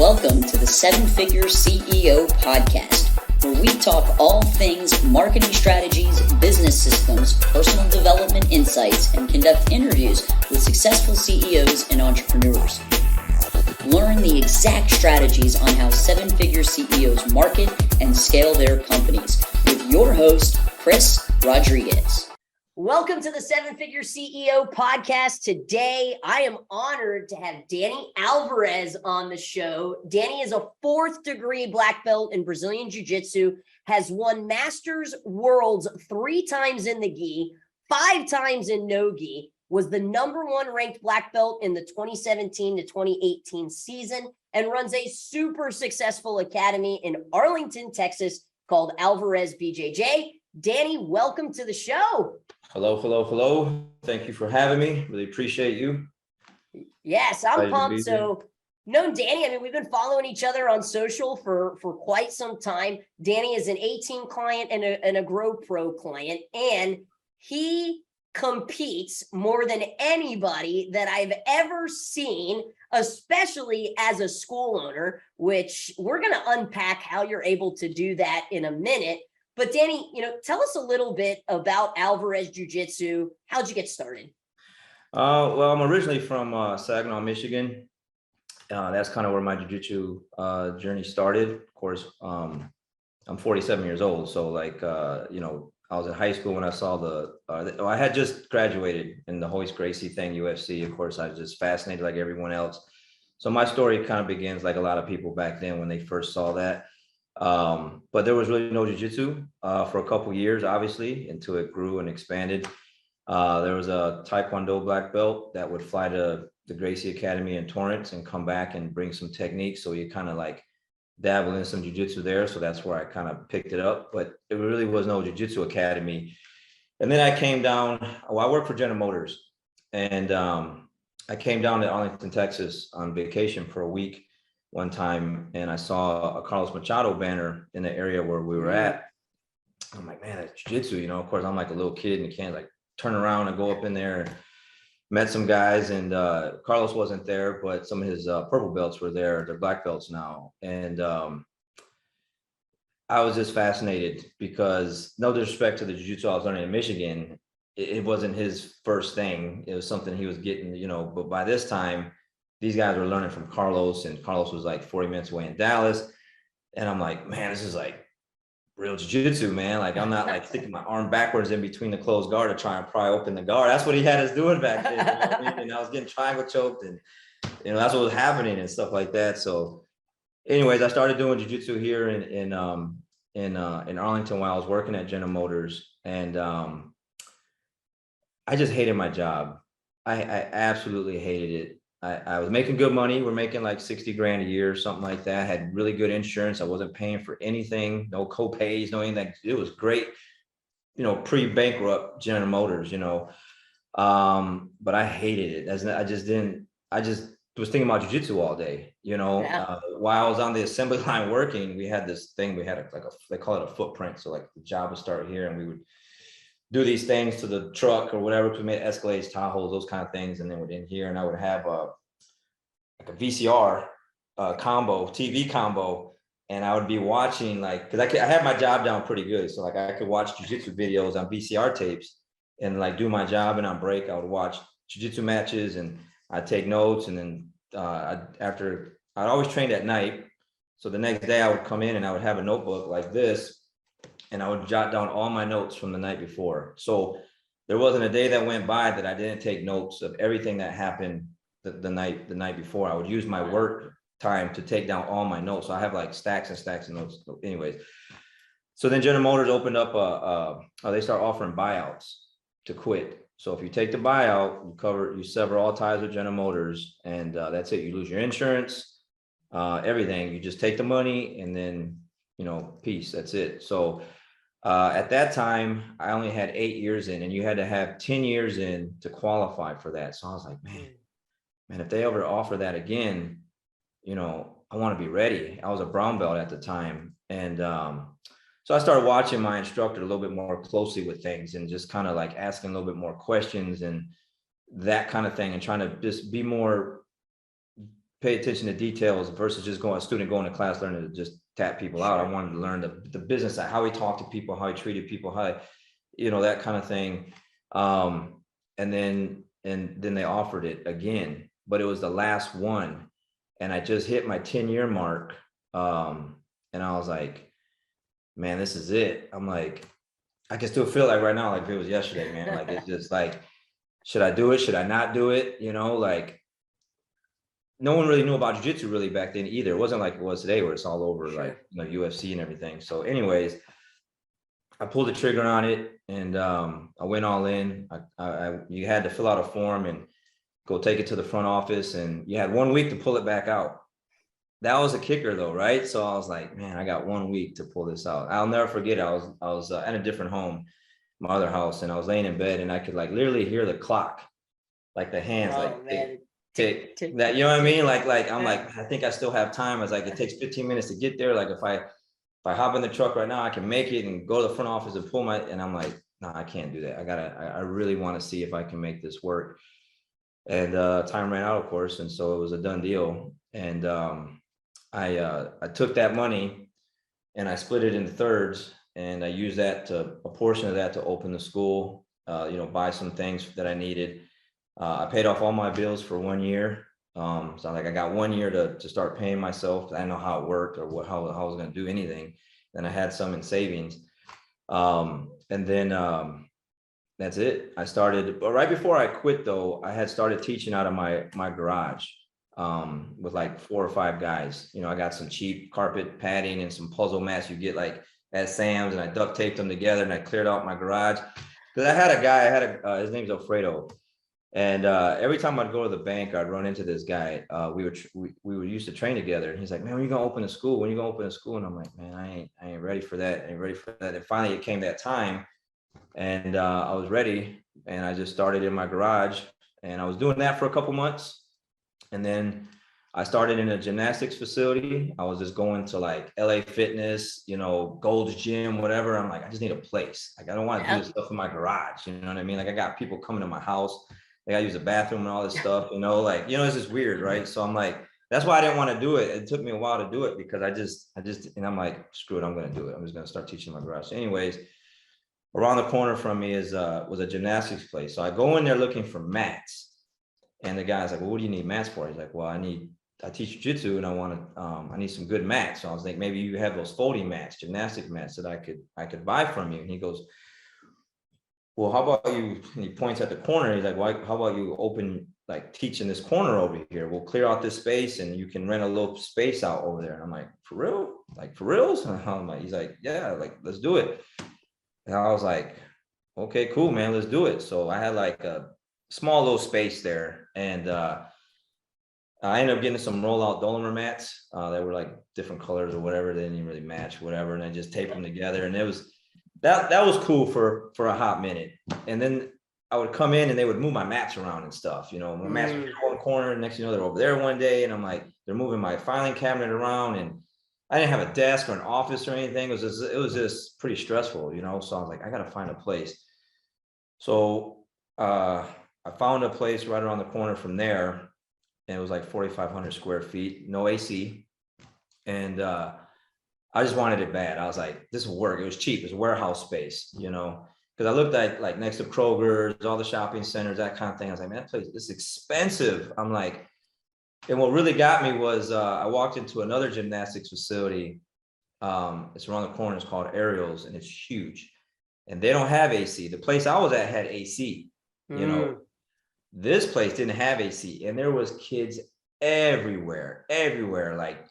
Welcome to the Seven Figure CEO podcast, where we talk all things marketing strategies, business systems, personal development insights, and conduct interviews with successful CEOs and entrepreneurs. Learn the exact strategies on how seven-figure CEOs market and scale their companies with your host, Chris Rodriguez. Welcome to the Seven Figure CEO podcast. Today, I am honored to have Danny Alvarez on the show. Danny is a 4th degree black belt in Brazilian Jiu Jitsu, has won Masters Worlds 3 times in the gi, 5 times in no gi, was the #1 ranked black belt in the 2017 to 2018 season, and runs a super successful academy in Arlington, Texas called Alvarez BJJ. Danny, welcome to the show. Hello. Thank you for having me. Really appreciate you. Yes, I'm pumped. So, known Danny, I mean, we've been following each other on social for quite some time. Danny is an 18 client and a Grow Pro client, and he competes more than anybody that I've ever seen, especially as a school owner, which we're going to unpack how you're able to do that in a minute. But Danny, tell us a little bit about Alvarez Jiu-Jitsu. How'd you get started? Well, I'm originally from Saginaw, Michigan. That's kind of where my jiu-jitsu journey started. Of course, I'm 47 years old. So I was in high school when I saw I had just graduated in the Hoist Gracie thing, UFC. Of course, I was just fascinated like everyone else. So my story kind of begins like a lot of people back then when they first saw that. But there was really no jiu-jitsu for a couple years, obviously, until it grew and expanded. There was a Taekwondo black belt that would fly to the Gracie Academy in Torrance and come back and bring some techniques. So you kind of like dabble in some jiu-jitsu there. So that's where I kind of picked it up, but it really was no jiu-jitsu academy. And then I came down, I worked for General Motors, and I came down to Arlington, Texas on vacation for a week one time, and I saw a Carlos Machado banner in the area where we were at. I'm like, man, that's jiu-jitsu, Of course, I'm like a little kid and can't like turn around and go up in there. And met some guys, and Carlos wasn't there, but some of his purple belts were there. They're black belts now, and I was just fascinated because, no disrespect to the jiu-jitsu I was learning in Michigan, it wasn't his first thing. It was something he was getting, But by this time, these guys were learning from Carlos, and Carlos was like 40 minutes away in Dallas. And I'm like, man, this is like real jiu-jitsu, man. Like, I'm not like sticking my arm backwards in between the closed guard to try and pry open the guard. That's what he had us doing back then. And I was getting triangle choked, and that's what was happening and stuff like that. So anyways, I started doing jiu-jitsu here in Arlington while I was working at General Motors. And I just hated my job. I absolutely hated it. I was making good money. We're making like 60 grand a year, something like that. I had really good insurance. I wasn't paying for anything, no co-pays, no anything. It was great, pre-bankrupt General Motors, but I hated it. I just was thinking about jiu-jitsu all day, Yeah. While I was on the assembly line working, we had this thing, we had they call it a footprint. So like the job would start here, and we would do these things to the truck or whatever, because we made Escalades, Tahoes, those kind of things. And then we're in here, and I would have a VCR combo, TV combo. And I would be watching because I had my job down pretty good. So like I could watch jiu-jitsu videos on VCR tapes and like do my job. And on break, I would watch jiu-jitsu matches, and I'd take notes. And then I'd always trained at night. So the next day I would come in and I would have a notebook like this, and I would jot down all my notes from the night before. So there wasn't a day that went by that I didn't take notes of everything that happened the night before. I would use my work time to take down all my notes. So I have like stacks and stacks of notes. Anyways, so then General Motors opened up they start offering buyouts to quit. So if you take the buyout, you sever all ties with General Motors, and that's it. You lose your insurance, everything. You just take the money, and then peace. That's it. So at that time, I only had 8 years in, and you had to have 10 years in to qualify for that. So I was like, man, if they ever offer that again, I want to be ready. I was a brown belt at the time. And so I started watching my instructor a little bit more closely with things, and just kind of like asking a little bit more questions and that kind of thing, and trying to just be more pay attention to details versus just a student going to class learning to just tap people out. I wanted to learn the business side, how he talked to people, how he treated people, that kind of thing. And then they offered it again, but it was the last one. And I just hit my 10-year mark. And I was like, man, this is it. I'm like, I can still feel like right now, like if it was yesterday, man. Like, it's just like, should I do it? Should I not do it? Like, no one really knew about jiu-jitsu really back then either. It wasn't like it was today where it's all over, like, UFC and everything. So anyways, I pulled the trigger on it, and I went all in. You had to fill out a form and go take it to the front office, and you had 1 week to pull it back out. That was a kicker though, right? So I was like, man, I got 1 week to pull this out. I'll never forget. I was at a different home, my other house, and I was laying in bed, and I could like literally hear the clock, like the hands, tick, that, you know what I mean? Like I'm like, I think I still have time. I was like, it takes 15 minutes to get there. Like if I hop in the truck right now, I can make it and go to the front office and pull and I'm like, no, I can't do that. I really want to see if I can make this work. And time ran out, of course, and so it was a done deal. And I took that money and I split it into thirds, and I used a portion of that to open the school, buy some things that I needed. I paid off all my bills for 1 year. So like I got 1 year to start paying myself. I didn't know how it worked or how I was going to do anything. Then I had some in savings. And then that's it. I started, but right before I quit though, I had started teaching out of my garage with like 4 or 5 guys. I got some cheap carpet padding and some puzzle mats you get like at Sam's, and I duct taped them together, and I cleared out my garage. Because I had a guy, his name's Alfredo. And every time I'd go to the bank, I'd run into this guy. We were used to train together. And he's like, man, when you gonna open a school? When you gonna open a school? And I'm like, man, I ain't ready for that. I ain't ready for that. And finally it came that time, and I was ready, and I just started in my garage, and I was doing that for a couple months. And then I started in a gymnastics facility. I was just going to like LA Fitness, Gold's Gym, whatever. I'm like, I just need a place. Like, I don't want to do this stuff in my garage. You know what I mean? Like, I got people coming to my house. They got to use the bathroom and all this stuff, it's just weird, right? So I'm like, that's why I didn't want to do it. It took me a while to do it because and I'm like, screw it, I'm going to do it. I'm just going to start teaching in my garage. So anyways, around the corner from me was a gymnastics place. So I go in there looking for mats, and the guy's like, well, what do you need mats for? He's like, well, I teach jiu-jitsu, and I need some good mats. So I was like, maybe you have those folding mats, gymnastic mats that I could buy from you. And he goes, well, how about you? And he points at the corner. He's like, well, how about you teach in this corner over here? We'll clear out this space, and you can rent a little space out over there. And I'm like, for real? Like, for reals? And I'm like, he's like, yeah, like, let's do it. And I was like, okay, cool, man, let's do it. So I had like a small little space there, and I ended up getting some rollout Dolomer mats that were like different colors or whatever. They didn't even really match, whatever. And I just taped them together, and it was that was cool for a hot minute. And then I would come in, and they would move my mats around and stuff. My mats would go in the corner, and next thing you know, they're over there one day, and I'm like, they're moving my filing cabinet around, and I didn't have a desk or an office or anything. It was just pretty stressful, So I was like, I gotta find a place. So I found a place right around the corner from there, and it was like 4,500 square feet, no AC. And I just wanted it bad. I was like, this will work. It was cheap. It was warehouse space, because I looked at like next to Kroger's, all the shopping centers, that kind of thing. I was like, man, that place is expensive. I'm like, and what really got me was I walked into another gymnastics facility. It's around the corner. It's called Ariel's, and it's huge. And they don't have AC. The place I was at had AC, This place didn't have AC, and there was kids everywhere. Like,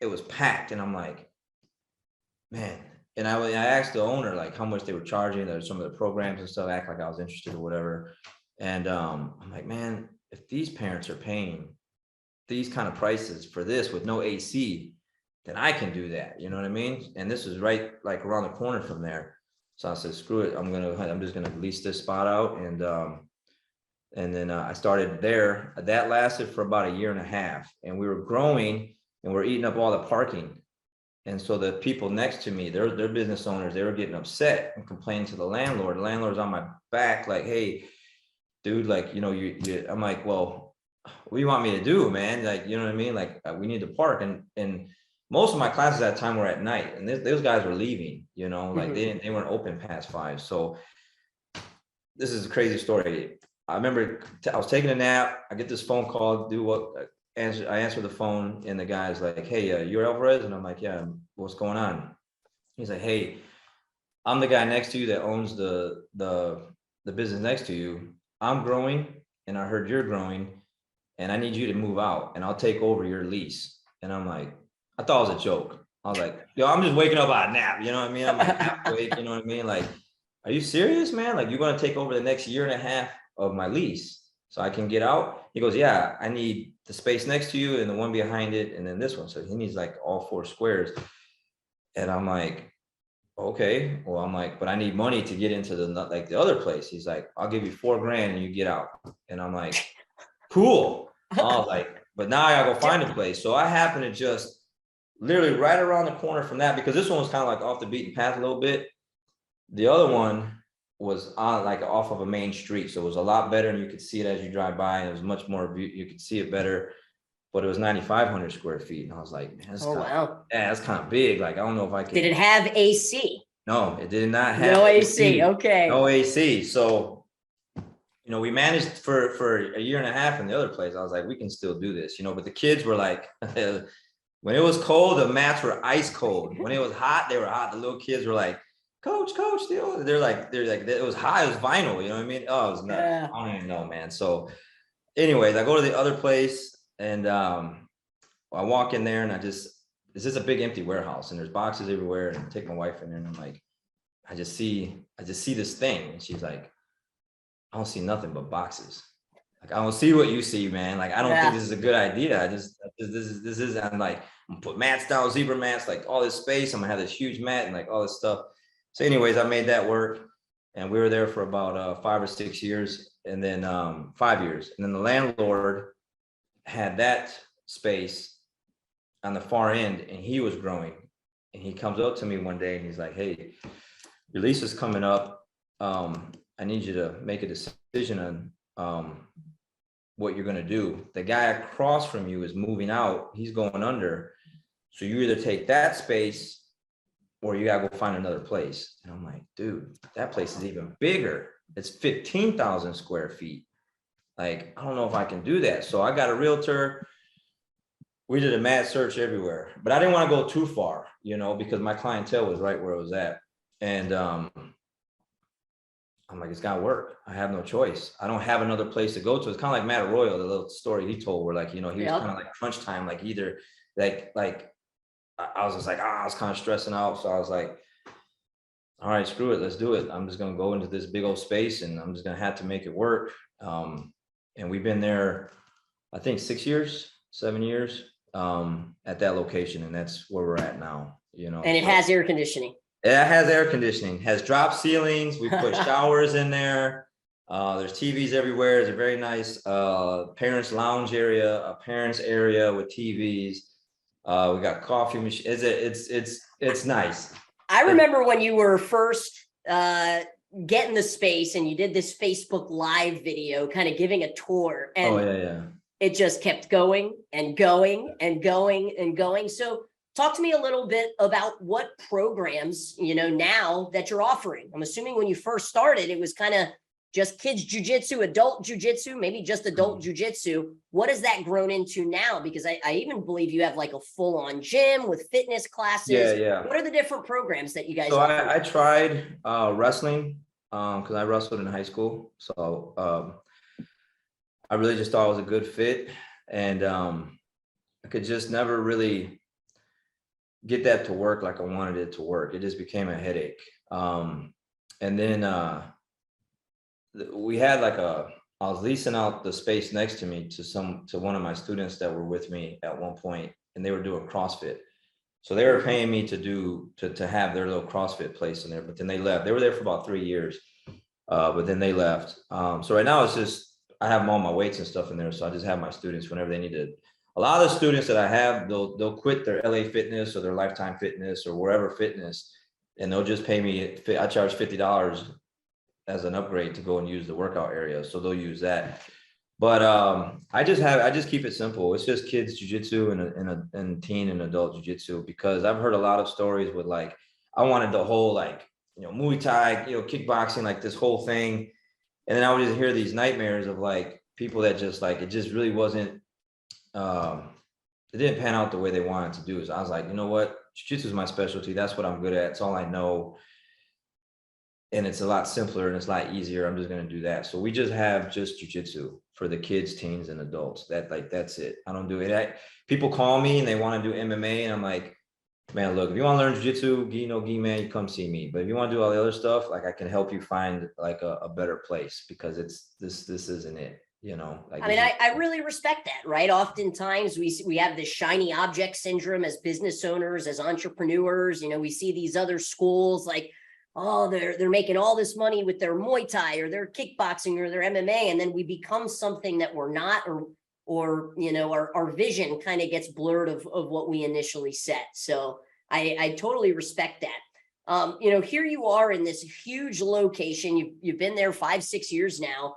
it was packed. And I'm like, man. And I asked the owner like how much they were charging, or some of the programs and stuff, act like I was interested or whatever. And I'm like, man, if these parents are paying these kind of prices for this with no AC, then I can do that. You know what I mean? And this is right like around the corner from there. So I said, screw it. I'm just gonna lease this spot out. And then I started there. That lasted for about 1.5 years, and we were growing, and we're eating up all the parking. And so the people next to me, they're business owners, they were getting upset and complaining to the landlord. The landlord's on my back, like, hey, dude, like, I'm like, well, what do you want me to do, man? Like, you know what I mean? Like, we need to park. And most of my classes at that time were at night, and those guys were leaving, you know, like they weren't open past 5. So this is a crazy story. I remember I was taking a nap. I get this phone call, I answer the phone, and the guy's like, hey, you're Alvarez? And I'm like, yeah, what's going on? He's like, hey, I'm the guy next to you that owns the business next to you. I'm growing, and I heard you're growing, and I need you to move out, and I'll take over your lease. And I'm like, I thought it was a joke. I was like, yo, I'm just waking up out of nap. You know what I mean? I'm like half awake. You know what I mean? Like, are you serious, man? Like, you're going to take over the next year and a half of my lease so I can get out? He goes, yeah, I need the space next to you and the one behind it, and then this one. So he needs like all 4 squares. And I'm like, okay. Well, I'm like, but I need money to get into the other place. He's like, I'll give you $4,000 and you get out. And I'm like, cool. I was like, but now I gotta go find a place. So I happen to just literally right around the corner from that, because this one was kind of like off the beaten path a little bit. The other one was on like off of a main street. So it was a lot better, and you could see it as you drive by, and it was much more, you could see it better, but it was 9,500 square feet. And I was like, man, that's kind of big. Like, I don't know if I could. Did it have AC? No, it did not have no AC. Okay. No AC. So, you know, we managed for a year and a half in the other place. I was like, we can still do this, you know, but the kids were like, when it was cold, the mats were ice cold. When it was hot, they were hot. The little kids were like, coach, they're like, it was hot. It was vinyl. You know what I mean? Oh, it was nuts. Yeah. I don't even know, man. So anyways, I go to the other place, and I walk in there, and it's just a big empty warehouse, and there's boxes everywhere, and I take my wife in there, and I'm like, I just see this thing. And she's like, I don't see nothing but boxes. Like, I don't see what you see, man. Like, I don't think this is a good idea. this is, I'm like, I'm gonna put mats down, zebra mats, like all this space. I'm gonna have this huge mat and like all this stuff. So anyways, I made that work, and we were there for about 5 or 6 years, and then 5 years. And then the landlord had that space on the far end, and he was growing. And he comes up to me one day, and he's like, hey, your lease is coming up. I need you to make a decision on what you're going to do. The guy across from you is moving out. He's going under. So you either take that space or you got to go find another place. And I'm like, dude, that place is even bigger. It's 15,000 square feet. Like, I don't know if I can do that. So I got a realtor. We did a mad search everywhere, but I didn't want to go too far, you know, because my clientele was right where it was at. And I'm like, it's got to work. I have no choice. I don't have another place to go to. It's kind of like Matt Arroyo, the little story he told, where like, you know, he was kind of like crunch time, like either like I was just like, I was kind of stressing out. So I was like, all right, screw it. Let's do it. I'm just going to go into this big old space, and I'm just going to have to make it work. And we've been there, I think 7 years at that location. And that's where we're at now, you know. And it has air conditioning. It has air conditioning, has drop ceilings. We put showers in there. There's TVs everywhere. It's a very nice parents lounge area, a parents area with TVs. We got coffee machine. It's nice. I remember when you were first getting the space, and you did this Facebook Live video, kind of giving a tour, and it just kept going and going and going and going. So talk to me a little bit about what programs, you know, now that you're offering. I'm assuming when you first started, it was kind of just kids jiu-jitsu, adult jiu-jitsu, maybe just adult jiu-jitsu. What has that grown into now? Because I even believe you have like a full-on gym with fitness classes. Yeah. What are the different programs that you guys offer? I tried wrestling because I wrestled in high school. So I really just thought it was a good fit. And I could just never really get that to work like I wanted it to work. It just became a headache. And then we had like I was leasing out the space next to me to one of my students that were with me at one point, and they were doing CrossFit. So they were paying me to have their little CrossFit place in there, but then they left. They were there for about 3 years, but then they left. So right now it's just, I have all my weights and stuff in there. So I just have my students whenever they need it. A lot of the students that I have, they'll quit their LA Fitness or their Lifetime Fitness or wherever fitness, and they'll just pay me. I charge $50 as an upgrade to go and use the workout area. So they'll use that. But I just keep it simple. It's just kids jiu-jitsu and teen and adult jiu-jitsu, because I've heard a lot of stories with like, I wanted the whole like, Muay Thai, kickboxing, like this whole thing. And then I would just hear these nightmares of like people that just like, it just really wasn't, it didn't pan out the way they wanted to do. So I was like, you know what? Jiu-jitsu is my specialty. That's what I'm good at. It's all I know. And it's a lot simpler and it's a lot easier. I'm just going to do that. So we just have just jiu-jitsu for the kids, teens, and adults. That's it. I don't do it. People call me and they want to do MMA, and I'm like, man, look, if you want to learn jiu-jitsu, man, you come see me. But if you want to do all the other stuff, like I can help you find like a better place, because this isn't it. Like, I mean, I really respect that, right? Oftentimes we have this shiny object syndrome as business owners, as entrepreneurs. We see these other schools like, oh, they're making all this money with their Muay Thai or their kickboxing or their MMA, and then we become something that we're not, or our vision kind of gets blurred of what we initially set. So I totally respect that. Here you are in this huge location. You've been there 5-6 years now.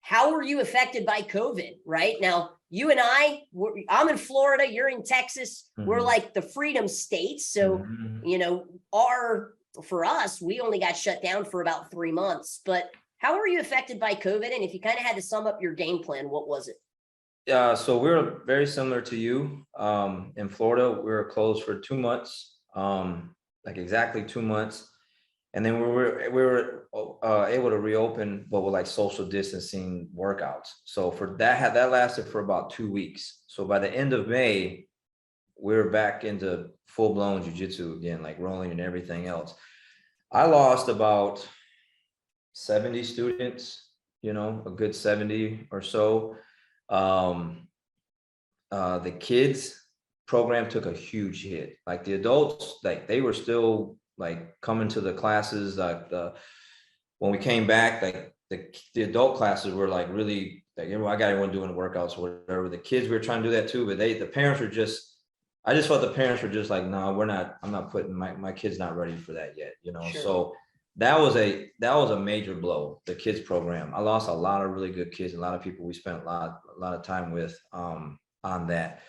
How were you affected by COVID? Right now, you and I'm in Florida, you're in Texas. Mm-hmm. We're like the freedom states. So, for us, we only got shut down for about 3 months. But how were you affected by COVID? And if you kind of had to sum up your game plan, what was it? So we're very similar to you. In Florida, we were closed for 2 months, like exactly 2 months. And then we were able to reopen, but with like social distancing workouts. So for that lasted for about 2 weeks. So by the end of May, we're back into full-blown jiu-jitsu again, like rolling and everything else. I lost about 70 students, a good 70 or so. The kids program took a huge hit. Like the adults, like they were still like coming to the classes. Like when we came back, like the adult classes were like really like, I got everyone doing workouts or whatever. The kids, we were trying to do that too, but the parents were just, I just felt the parents were just like, no, I'm not putting my kid's not ready for that yet, Sure. So that was a major blow, the kids program. I lost a lot of really good kids, a lot of people we spent a lot of time with on that.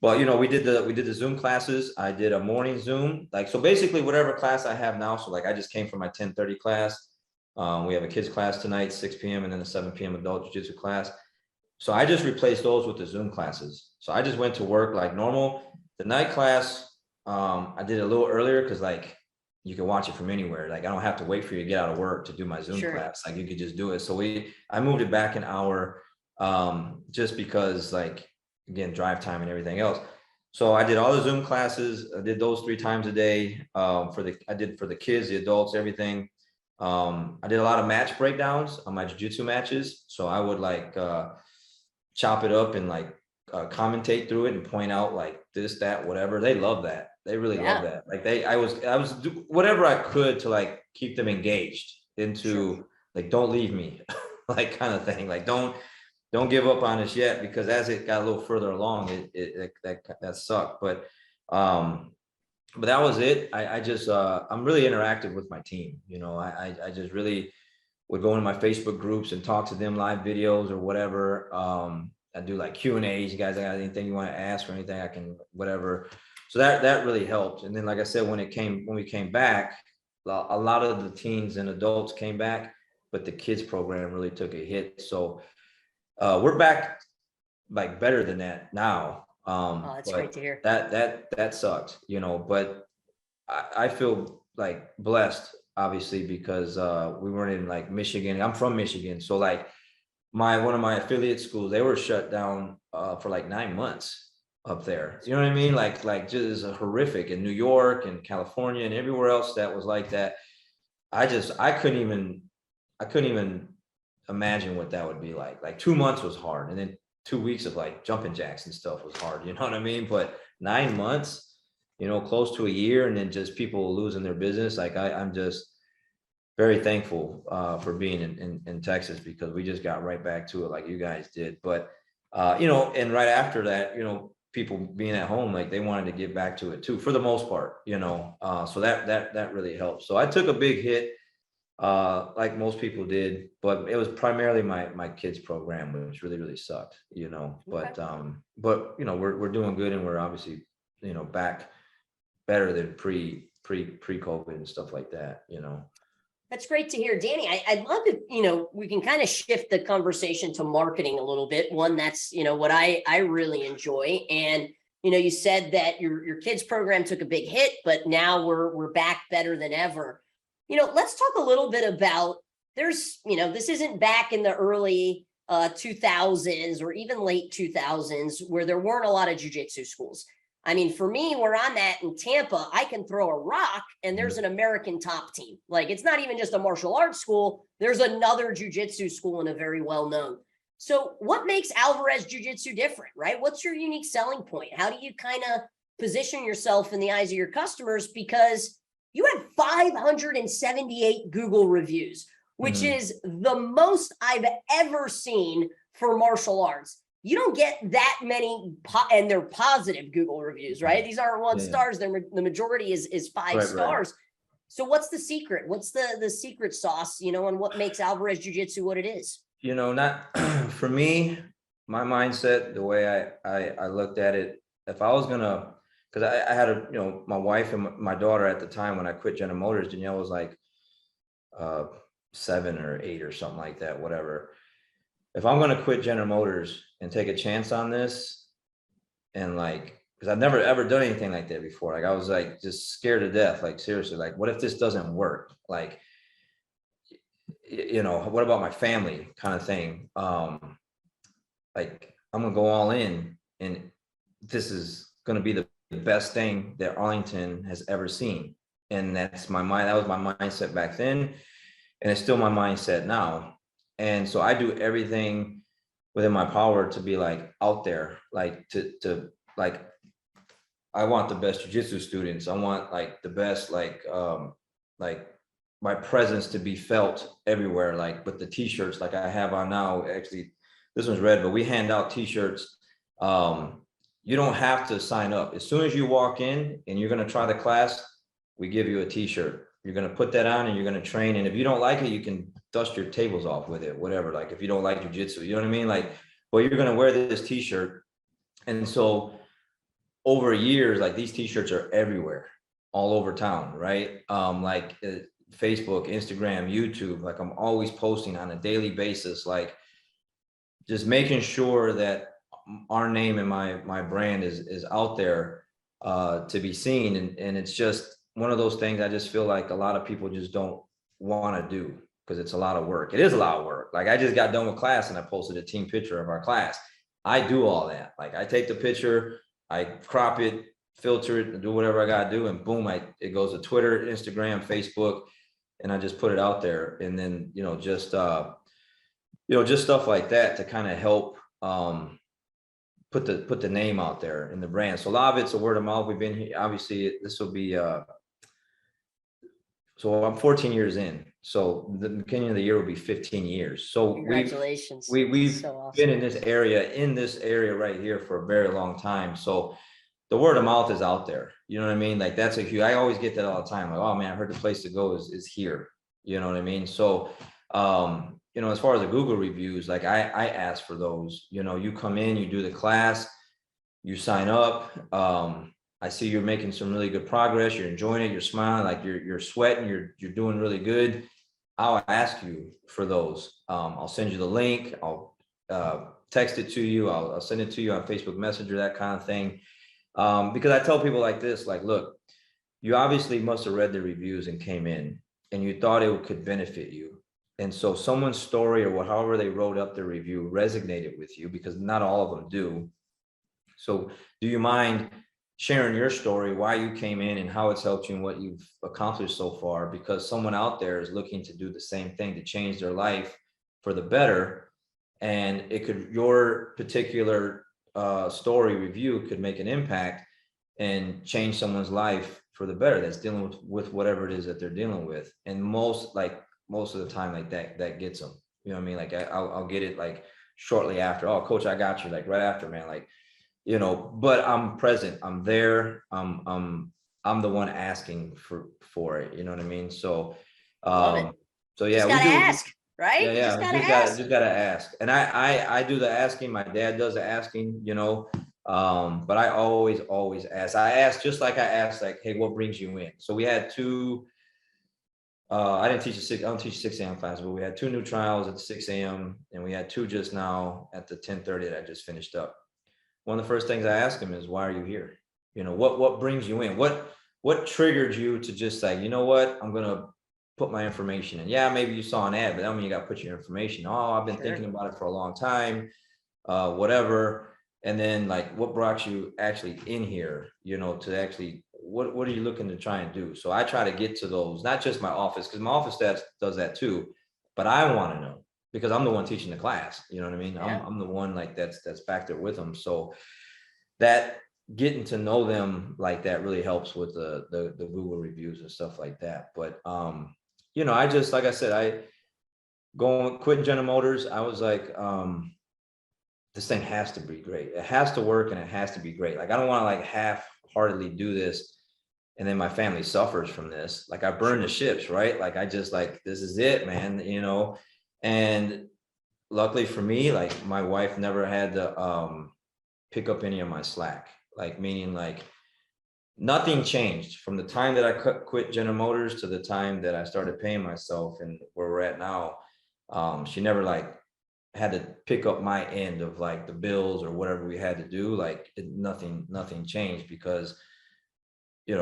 But we did the Zoom classes. I did a morning Zoom, like, so basically whatever class I have now. So like I just came from my 10:30 class. We have a kids class tonight, 6 p.m. and then a 7 p.m. adult jiu-jitsu class. So I just replaced those with the Zoom classes. So I just went to work like normal. The night class, I did it a little earlier because like you can watch it from anywhere. Like I don't have to wait for you to get out of work to do my Zoom Sure. class. Like you could just do it. So I moved it back an hour just because like, again, drive time and everything else. So I did all the Zoom classes. I did those 3 times a day I did for the kids, the adults, everything. I did a lot of match breakdowns on my jiu-jitsu matches. So I would like chop it up and like commentate through it and point out like this, that, whatever. They love that. They really love that. Like I was do whatever I could to like keep them engaged into Sure. like, don't leave me, like kind of thing. Like don't give up on us yet, because as it got a little further along, that sucked. But that was it. I just I'm really interactive with my team. I just really would go into my Facebook groups and talk to them, live videos or whatever. I do like Q&As. You guys got anything you want to ask or anything, I can, whatever. So that really helped. And then, like I said, when we came back, a lot of the teens and adults came back, but the kids program really took a hit. So we're back like better than that now. That's great to hear. That sucked, but I feel like blessed, obviously, because we weren't in like Michigan. I'm from Michigan. So like one of my affiliate schools, they were shut down for like 9 months up there. You know what I mean? Like just horrific in New York and California and everywhere else that was like that. I couldn't even imagine what that would be like. Like 2 months was hard. And then 2 weeks of like jumping jacks and stuff was hard. You know what I mean? But 9 months, close to a year, and then just people losing their business. Like I'm just very thankful for being in Texas, because we just got right back to it like you guys did. But, and right after that, people being at home, like they wanted to get back to it too, for the most part, so that really helped. So I took a big hit. like most people did, but it was primarily my kids program, which really sucked, you know. Okay. But you know, we're doing good, and we're obviously, you know, back better than pre-COVID and stuff like that, you know. That's great to hear, Danny. I'd love to, we can kind of shift the conversation to marketing a little bit. One that's, what I really enjoy. And, you said that your kids program took a big hit, but now we're back better than ever. Let's talk a little bit about this isn't back in the early 2000s or even late 2000s where there weren't a lot of jiu-jitsu schools. I mean, for me, where I'm at in Tampa, I can throw a rock and there's an American top team. Like, it's not even just a martial arts school. There's another jiu-jitsu school and a very well-known. So what makes Alvarez Jiu-Jitsu different, right? What's your unique selling point? How do you kind of position yourself in the eyes of your customers? Because you had 578 Google reviews, which is the most I've ever seen for martial arts. You don't get that many, and they're positive Google reviews, right? These aren't one stars. The majority is five stars. Right. So what's the secret? What's the secret sauce, and what makes Alvarez Jiu-Jitsu what it is? Not for me, my mindset, the way I looked at it, if I was gonna, because I had my wife and my daughter at the time when I quit General Motors. Danielle was like 7 or 8 or something like that, whatever. If I'm going to quit General Motors and take a chance on this, and because I've never ever done anything like that before. Like, I was like just scared to death. Like, seriously, like, what if this doesn't work? Like, what about my family kind of thing? Like, I'm going to go all in, and this is going to be the best thing that Arlington has ever seen. And that's my mind. That was my mindset back then. And it's still my mindset now. And so I do everything within my power to be like out there, like to like, I want the best jiu-jitsu students. I want like the best, like my presence to be felt everywhere, like with the t-shirts like I have on now. Actually, this one's red, but we hand out t-shirts. You don't have to sign up. As soon as you walk in and you're going to try the class, we give you a t-shirt. You're going to put that on and you're going to train. And if you don't like it, you can dust your tables off with it, whatever. Like, if you don't like jiu-jitsu, you know what I mean? Like, well, you're going to wear this t-shirt. And so over years, like, these t-shirts are everywhere, all over town, right? Facebook, Instagram, YouTube, like, I'm always posting on a daily basis, like, just making sure that our name and my brand is out there to be seen. And it's just one of those things I just feel like a lot of people just don't want to do, because it's a lot of work. It is a lot of work. Like, I just got done with class and I posted a team picture of our class. I do all that. Like, I take the picture, I crop it, filter it, and do whatever I got to do. And boom, it goes to Twitter, Instagram, Facebook, and I just put it out there. And then, just stuff like that to kind of help put the name out there in the brand. So a lot of it's a word of mouth. We've been here, obviously this will be, so I'm 14 years in. So the beginning of the year will be 15 years. So congratulations. We've so awesome. been in this area right here for a very long time. So the word of mouth is out there. You know what I mean? Like, that's a huge, I always get that all the time. Like, oh man, I heard the place to go is here. You know what I mean? So, as far as the Google reviews, like, I ask for those. You come in, you do the class, you sign up. I see you're making some really good progress. You're enjoying it. You're smiling, like you're sweating. You're doing really good. I'll ask you for those. I'll send you the link. I'll text it to you. I'll send it to you on Facebook Messenger, that kind of thing. Because I tell people like this, like, look, you obviously must have read the reviews and came in and you thought it could benefit you. And so someone's story or however they wrote up the review resonated with you, because not all of them do. So do you mind sharing your story, why you came in and how it's helped you and what you've accomplished so far? Because someone out there is looking to do the same thing, to change their life for the better. And your particular story review could make an impact and change someone's life for the better that's dealing with whatever it is that they're dealing with. And most of the time, like, that gets them. You know what I mean? Like, I'll get it like shortly after. Oh, coach, I got you. Like, right after, man. Like, but I'm present. I'm there. I'm the one asking for it. You know what I mean? So, So yeah, just we gotta do. ask, right? Yeah, You just yeah, gotta ask. just gotta ask. And I do the asking. My dad does the asking, but I always ask. I ask just like I asked, like, hey, what brings you in? So we had two. I don't teach 6 a.m. class, but we had two new trials at 6 a.m. and we had two just now at the 10:30 that I just finished up. One of the first things I ask them is, why are you here? What brings you in? What triggered you to just like, you know what, I'm gonna put my information in. Yeah, maybe you saw an ad, but I mean, you got to put your information. Oh, I've been thinking about it for a long time, whatever. And then like, what brought you actually in here, to actually, what are you looking to try and do? So I try to get to those, not just my office, because my office staff does that too, but I want to know because I'm the one teaching the class. You know what I mean? Yeah. I'm the one like that's back there with them. So that getting to know them like that really helps with the Google reviews and stuff like that. But I just, like I said, quitting General Motors, I was like, this thing has to be great. It has to work and it has to be great. Like, I don't want to like half-heartedly do this and then my family suffers from this. Like, I burn the ships, right? Like, I just like, this is it, man, and luckily for me, like my wife never had to pick up any of my slack, like meaning like nothing changed from the time that I quit General Motors to the time that I started paying myself and where we're at now. She never like had to pick up my end of like the bills or whatever we had to do. Like nothing changed because, it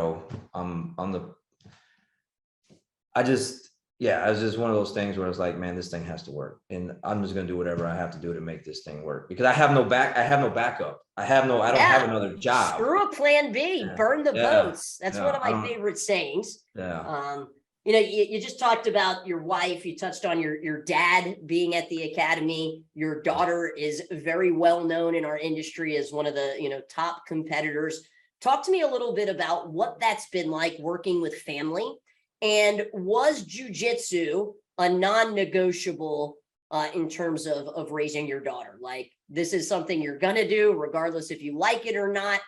was just one of those things where it's like, man, this thing has to work, and I'm just gonna do whatever I have to do to make this thing work because I have no backup. I don't have another job. Screw a plan B, Yeah. burn the Yeah. boats. That's Yeah. one of my favorite sayings. Yeah. You just talked about your wife. You touched on your dad being at the academy. Your daughter is very well known in our industry as one of the, top competitors. Talk to me a little bit about what that's been like working with family. And was jujitsu a non-negotiable in terms of raising your daughter? Like, this is something you're going to do regardless if you like it or not.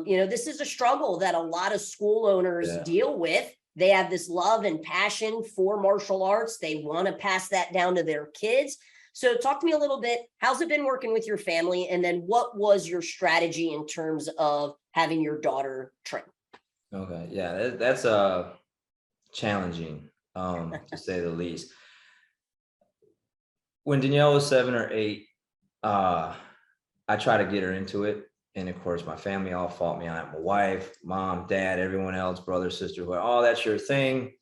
This is a struggle that a lot of school owners deal with. They have this love and passion for martial arts. They want to pass that down to their kids. So talk to me a little bit. How's it been working with your family? And then what was your strategy in terms of having your daughter train? Okay. Yeah, that's challenging, to say the least. When Danielle was 7 or 8, I tried to get her into it. And of course, my family all fought me on it. My wife, mom, dad, everyone else, brother, sister, who are, oh, that's your thing.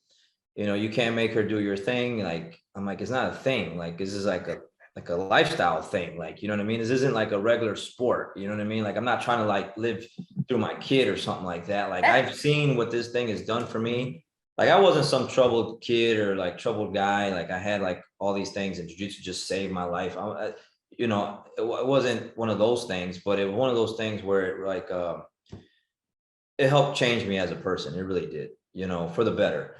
You can't make her do your thing. Like, I'm like, it's not a thing. Like, this is like a lifestyle thing. Like, you know what I mean? This isn't like a regular sport. You know what I mean? Like, I'm not trying to like live through my kid or something like that. Like, I've seen what this thing has done for me. Like, I wasn't some troubled kid or like troubled guy. Like, I had like all these things, and jiu-jitsu just saved my life. It wasn't one of those things, but it was one of those things where it like, it helped change me as a person. It really did, for the better.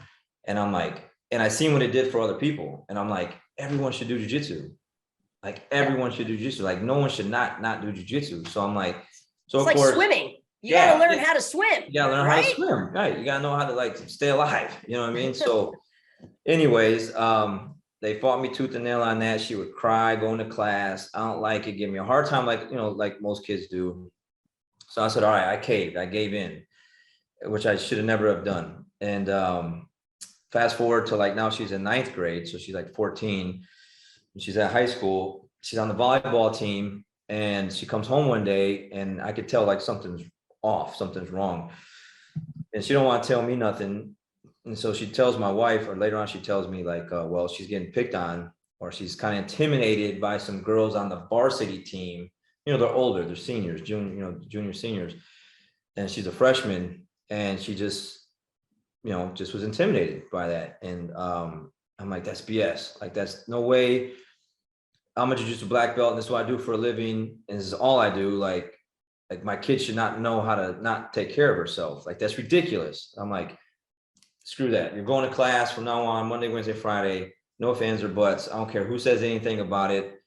And I'm like, and I seen what it did for other people. And I'm like, everyone should do jiu-jitsu. Like, everyone should do jiu-jitsu. Like, no one should not do jiu-jitsu. So I'm like, so it's of like course, swimming. You gotta learn how to swim. You gotta learn how to swim. Right. You gotta know how to like stay alive. You know what I mean? So anyways, they fought me tooth and nail on that. She would cry, going to class. I don't like it. Give me a hard time, like, like most kids do. So I said, all right, I caved. I gave in, which I should have never have done. And fast forward to like now she's in 9th grade. So she's like 14. She's at high school. She's on the volleyball team. And she comes home one day and I could tell like something's off, something's wrong. And she don't want to tell me nothing. And so she tells my wife, or later on she tells me like, well, she's getting picked on, or she's kind of intimidated by some girls on the varsity team. They're older, they're seniors, junior seniors. And she's a freshman, and she just was intimidated by that. And I'm like, that's BS. Like, that's no way. I'm a jiu-jitsu black belt, and this is what I do for a living, and this is all I do. Like my kid should not know how to not take care of herself. Like, that's ridiculous. I'm like, screw that. You're going to class from now on, Monday, Wednesday, Friday. No ifs, ands, or buts. I don't care who says anything about it.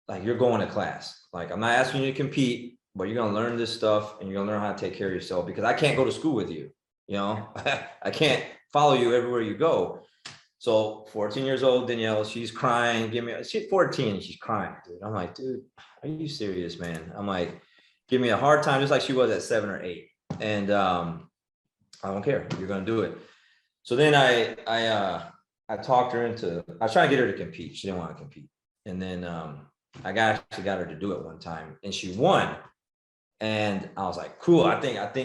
Like, you're going to class. Like, I'm not asking you to compete, but you're going to learn this stuff, and you're going to learn how to take care of yourself, because I can't go to school with you. I can't follow you everywhere you go. So 14 years old, Danielle, she's crying. She's 14 and she's crying, dude. I'm like, dude, are you serious, man? I'm like, give me a hard time, just like she was at 7 or 8. And I don't care. You're gonna do it. So then I talked her into. I was trying to get her to compete. She didn't want to compete, and then I actually got her to do it one time, and she won. And I was like, cool. I think like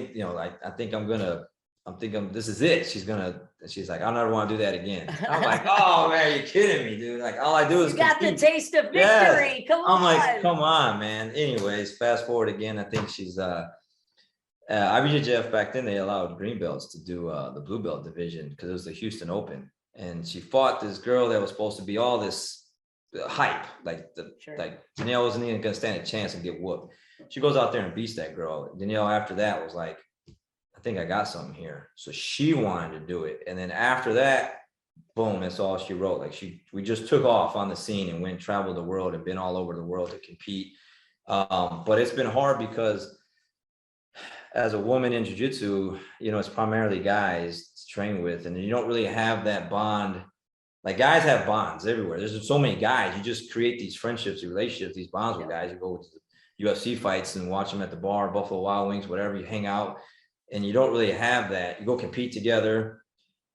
I'm thinking this is it. She's like, I'll never want to do that again. I'm like, oh man, you're kidding me, dude. Like all I do is You got compete. the taste of victory. Yeah. Come on. I'm like, come on, man. Anyways, fast forward again. I think she's IBJJF back then, they allowed green belts to do the blue belt division because it was the Houston Open. And she fought this girl that was supposed to be all this hype. Like Danielle wasn't even gonna stand a chance and get whooped. She goes out there and beats that girl. Danielle after that was like, I think I got something here. So she wanted to do it. And then after that, boom, that's all she wrote. Like we just took off on the scene and went traveled the world and been all over the world to compete. But it's been hard because as a woman in jiu-jitsu, it's primarily guys to train with, and you don't really have that bond. Like guys have bonds everywhere. There's so many guys. You just create these friendships, relationships, these bonds with guys. You go to UFC fights and watch them at the bar, Buffalo Wild Wings, whatever. You hang out, and you don't really have that. You go compete together,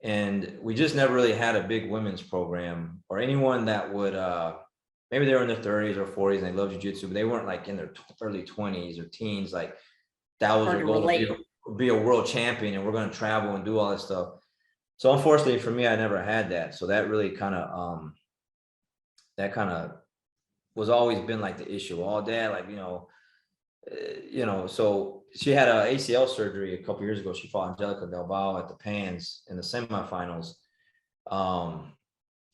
and we just never really had a big women's program or anyone that would. Maybe they were in their 30s or 40s and they love jiu-jitsu, but they weren't like in their early 20s or teens, like. That was their goal to be a world champion, and we're going to travel and do all this stuff. So unfortunately for me, I never had that. So that really kind of was always been like the issue. All dad, like So she had a ACL surgery a couple years ago. She fought Angelica Del Valle at the Pans in the semifinals. And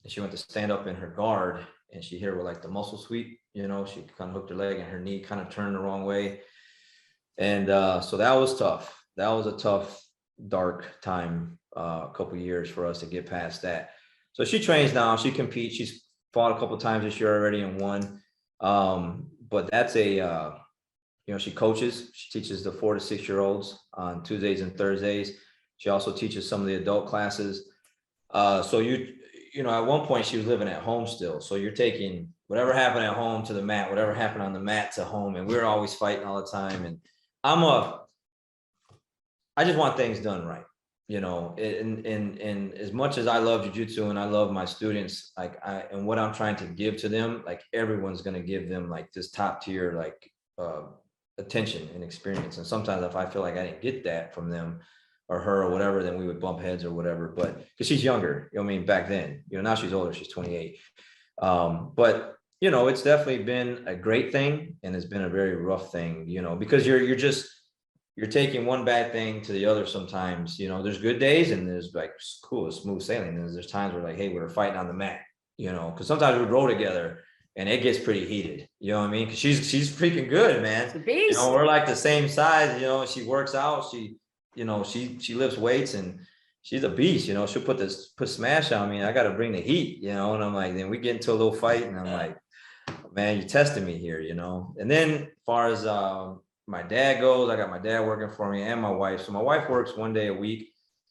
she went to stand up in her guard, and she hit her with like the muscle sweep. She kind of hooked her leg, and her knee kind of turned the wrong way. And so that was tough. That was a tough, dark time, a couple of years for us to get past that. So she trains now. She competes. She's fought a couple of times this year already and won. But that's she coaches. She teaches the 4 to 6 year olds on Tuesdays and Thursdays. She also teaches some of the adult classes. So at one point she was living at home still. So you're taking whatever happened at home to the mat, whatever happened on the mat to home, and we were always fighting all the time. And I just want things done right, and as much as I love jiu-jitsu and I love my students, and what I'm trying to give to them, like everyone's going to give them like this top tier, like attention and experience. And sometimes if I feel like I didn't get that from them or her or whatever, then we would bump heads or whatever. But because she's younger, back then, now she's older, she's 28. But it's definitely been a great thing, and it's been a very rough thing, because you're taking one bad thing to the other sometimes. There's good days and there's like cool, smooth sailing. And there's times where like, hey, we're fighting on the mat, because sometimes we roll together and it gets pretty heated. You know what I mean? Because she's freaking good, man. It's a beast. We're like the same size. She works out. She lifts weights, and she's a beast. She'll put smash on me, and I got to bring the heat. And I'm like, then we get into a little fight, and I'm like, man, you're testing me here, And then as far as my dad goes, I got my dad working for me and my wife. So my wife works a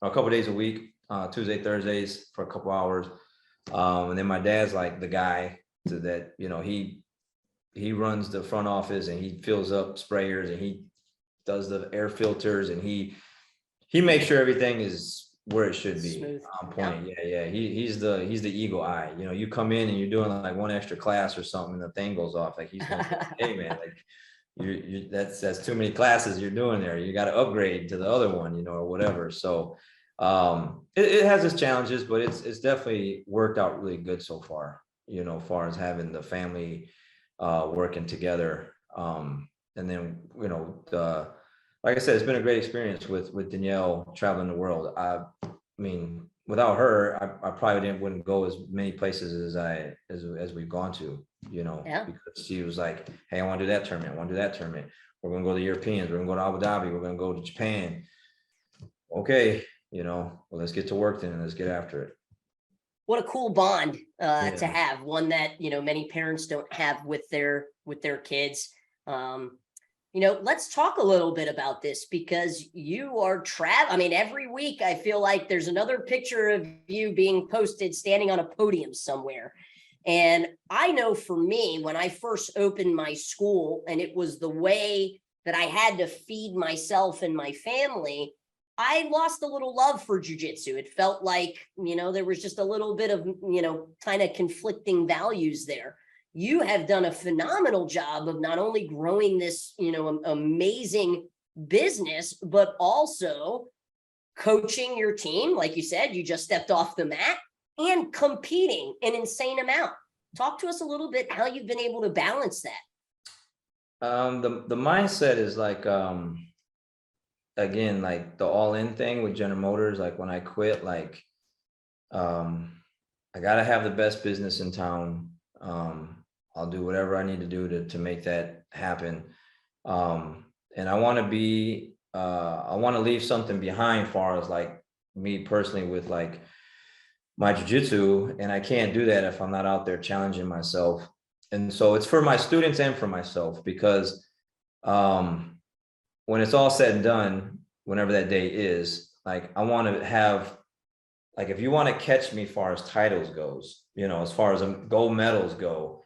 couple days a week, Tuesday, Thursdays for a couple hours. And then my dad's like the guy that, he runs the front office, and he fills up sprayers, and he does the air filters, and he makes sure everything is where it should be. Smooth. On point. Yeah. He's the eagle eye. You come in and you're doing like one extra class or something, and the thing goes off. Like he's going, hey man, like that's too many classes you're doing there. You got to upgrade to the other one, or whatever. So it has its challenges, but it's definitely worked out really good so far. As far as having the family working together. And then like I said, it's been a great experience with Danielle traveling the world. I mean, without her, I probably wouldn't go as many places as we've gone to, because she was like, hey, I want to do that tournament. I want to do that tournament. We're going to go to the Europeans. We're going to go to Abu Dhabi. We're going to go to Japan. Okay. Well, let's get to work then, and let's get after it. What a cool bond to have, one that, many parents don't have with their kids. let's talk a little bit about this, because you are I mean, every week I feel like there's another picture of you being posted standing on a podium somewhere. And I know for me, when I first opened my school and it was the way that I had to feed myself and my family, I lost a little love for jiu-jitsu. It felt like, there was just a little bit of, kind of conflicting values there. You have done a phenomenal job of not only growing this, amazing business, but also coaching your team. Like you said, you just stepped off the mat and competing an insane amount. Talk to us a little bit how you've been able to balance that. The mindset is like, again, like the all-in thing with General Motors. Like when I quit, like, I gotta have the best business in town. I'll do whatever I need to do to make that happen. And I want to leave something behind, far as like me personally with like my jiu-jitsu, and I can't do that if I'm not out there challenging myself. And so it's for my students and for myself, because when it's all said and done, whenever that day is, like I want to have, like, if you want to catch me far as titles goes, as far as gold medals go,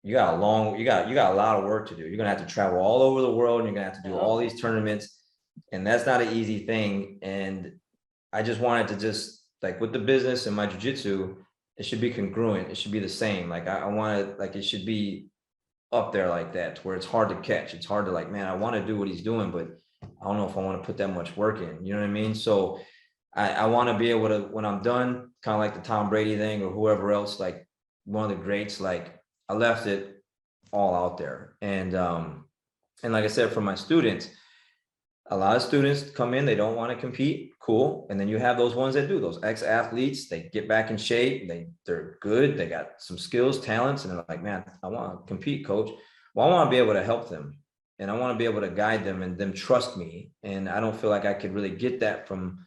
you got a lot of work to do. You're gonna have to travel all over the world, and you're gonna have to do all these tournaments, and that's not an easy thing. And I just wanted to just, like, with the business and my jiu-jitsu, it should be congruent. It should be the same. Like I wanted, like, it should be up there like that, to where it's hard to catch. It's hard to, like, man, I want to do what he's doing, but I don't know if I want to put that much work in. You know what I mean? So I want to be able to, when I'm done, kind of like the Tom Brady thing or whoever else, like one of the greats, like I left it all out there. And like I said, for my students, a lot of students come in, they don't want to compete. Cool. And then you have those ones that do, those ex-athletes, they get back in shape. They're good. They got some skills, talents, and they're like, man, I want to compete, coach. Well, I want to be able to help them, and I want to be able to guide them and them trust me. And I don't feel like I could really get that from,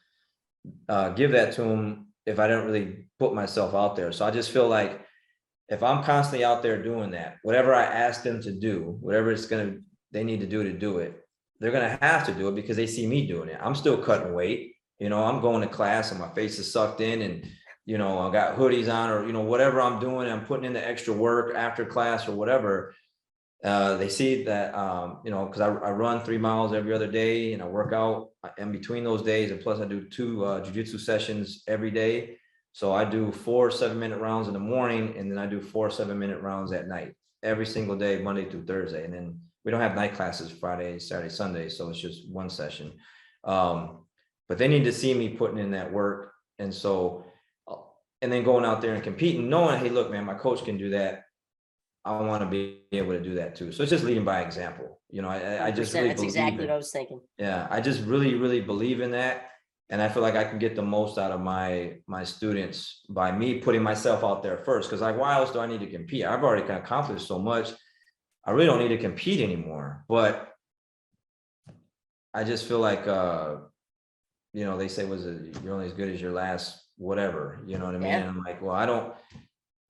give that to them if I don't really put myself out there. So I just feel like if I'm constantly out there doing that, whatever I ask them to do, whatever they need to do it, they're going to have to do it because they see me doing it. I'm still cutting weight. I'm going to class and my face is sucked in, and, I got hoodies on, or, whatever I'm doing, I'm putting in the extra work after class or whatever. They see that, because I run 3 miles every other day, and I work out in between those days. And plus I do 2 jiu-jitsu sessions every day. So I do 4 7-minute rounds in the morning, and then I do 4 7-minute rounds at night every single day, Monday through Thursday. And then we don't have night classes Friday, Saturday, Sunday. So it's just one session. But they need to see me putting in that work. And so, and then going out there and competing, knowing, hey, look, man, my coach can do that. I want to be able to do that too. So it's just leading by example. I just really that's exactly what I was thinking. Yeah, I just really, really believe in that. And I feel like I can get the most out of my students by me putting myself out there first. Because, like, why else do I need to compete? I've already accomplished so much. I really don't need to compete anymore. But I just feel like, they say, you're only as good as your last whatever. You know what I mean? Yeah. And I'm like, well,